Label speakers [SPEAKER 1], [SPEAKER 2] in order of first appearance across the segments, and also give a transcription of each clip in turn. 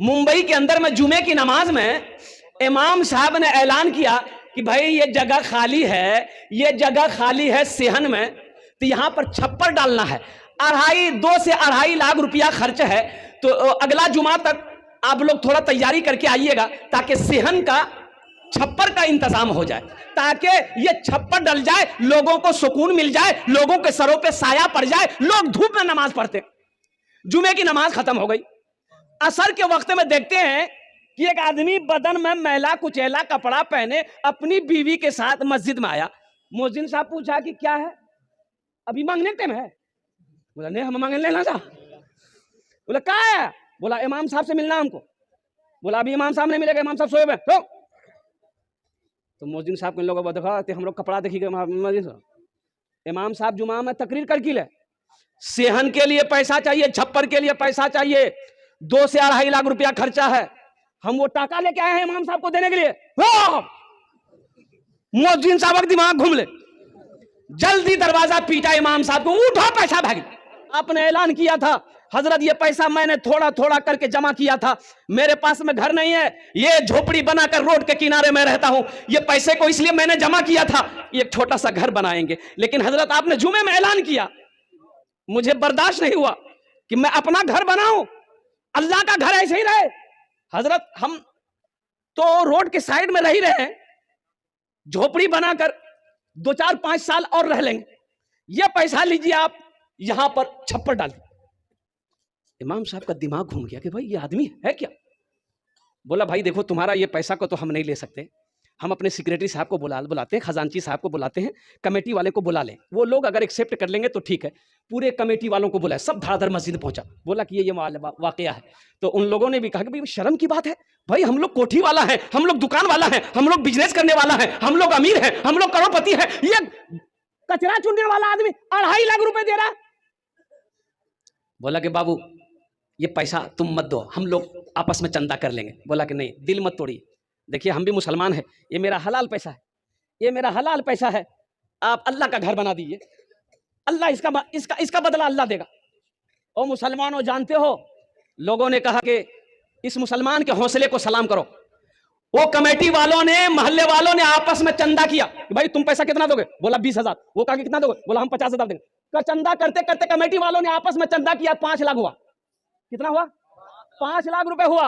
[SPEAKER 1] मुंबई के अंदर में जुमे की नमाज में इमाम साहब ने ऐलान किया कि भाई ये जगह खाली है, ये जगह खाली है सेहन में, तो यहां पर छप्पर डालना है। 2 से 2.5 लाख रुपया खर्च है। तो अगला जुमा तक आप लोग थोड़ा तैयारी करके आइएगा ताकि सेहन का छप्पर का इंतजाम हो जाए, ताकि ये छप्पर डल जाए, लोगों को सुकून मिल जाए, लोगों के सरों पे साया पड़ जाए, लोग धूप में नमाज पढ़ते। जुमे की नमाज खत्म हो गई। असर के वक्त में देखते हैं कि एक आदमी बदन में मैला कुचैला कपड़ा पहने अपनी बीवी के साथ मस्जिद में आया। मुअज्जिन साहब पूछा कि क्या है, अभी मांगने टाइम है? बोला नहीं, हम मांगने लेना था। बोला क्या है? बोला इमाम साहब से मिलना हमको। बोला अभी इमाम साहब नहीं मिलेगा, इमाम साहब सोए हुए। तो मुअज्जिन साहब को इन लोगों को देखा, हम लोग कपड़ा देखिए, इमाम साहब जुमा में तकरीर कर की ले, सेहन के लिए पैसा चाहिए, छप्पर के लिए पैसा चाहिए, 2 से 2.5 लाख रुपया खर्चा है, हम वो टाका लेके आए हैं इमाम साहब को देने के लिए। मुअज्जिन साहब का दिमाग घूम ले, जल्दी दरवाजा पीटा इमाम साहब को, उठो पैसा भागी। आपने ऐलान किया था हजरत ये पैसा मैंने थोड़ा थोड़ा करके जमा किया था, मेरे पास में घर नहीं है, ये झोपड़ी बनाकर रोड के किनारे में रहता हूं, ये पैसे को इसलिए मैंने जमा किया था, एक छोटा सा घर बनाएंगे। लेकिन हजरत आपने जुमे में ऐलान किया, मुझे बर्दाश्त नहीं हुआ कि मैं अपना घर बनाऊं, अल्लाह का घर ऐसे ही रहे। हजरत हम तो रोड के साइड में रह रहे हैं, झोपड़ी बनाकर 2, 4, 5 साल और रह लेंगे, ये पैसा लीजिए आप यहां पर छप्पर डाल। इमाम साहब का दिमाग घूम गया कि भाई ये आदमी है क्या। बोला भाई देखो, तुम्हारा ये पैसा को तो हम नहीं ले सकते, हम अपने सेक्रेटरी साहब को बुलाते हैं, खजांची साहब को बुलाते हैं, कमेटी वाले को बुला लें, वो लोग अगर एक्सेप्ट कर लेंगे तो ठीक है। पूरे कमेटी वालों को बुलाया, सब धड़ाधड़ मस्जिद पहुंचा। बोला कि ये वाकया है। तो उन लोगों ने भी कहा कि भाई शर्म की बात है, भाई हम लोग कोठी वाला है, हम लोग दुकान वाला है, हम लोग बिजनेस करने वाला है, हम लोग अमीर है, हम लोग करोड़पति है, ये कचरा चुनने वाला आदमी 2.5 लाख रुपए दे रहा। बोला कि बाबू ये पैसा तुम मत दो, हम लोग आपस में चंदा कर लेंगे। बोला कि नहीं, दिल मत तोड़िए, देखिए हम भी मुसलमान हैं, ये मेरा हलाल पैसा है, ये मेरा हलाल पैसा है, आप अल्लाह का घर बना दीजिए, अल्लाह इसका बदला अल्लाह देगा। ओ मुसलमानों, जानते हो लोगों ने कहा कि इस मुसलमान के हौसले को सलाम करो। वो कमेटी वालों ने, मोहल्ले वालों ने आपस में चंदा किया कि भाई तुम पैसा कितना दोगे? बोला 20,000। वो कहा कि कितना दोगे? बोला हम 50,000 देंगे। चंदा करते करते कमेटी वालों ने आपस में चंदा किया, 5 लाख हुआ। कितना हुआ? 5 लाख रुपए हुआ।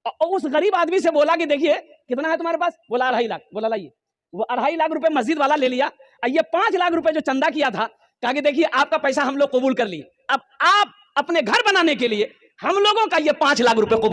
[SPEAKER 1] और उस गरीब आदमी से बोला कि देखिए कितना है तुम्हारे पास? बोला 2.5 लाख। बोला लाइए, वो 2.5 लाख रुपए मस्जिद वाला ले लिया, और ये 5 लाख रुपए जो चंदा किया था, कहा कि देखिए आपका पैसा हम लोग कबूल कर लिए, अब आप अपने घर बनाने के लिए हम लोगों का ये 5 लाख रुपए कबूल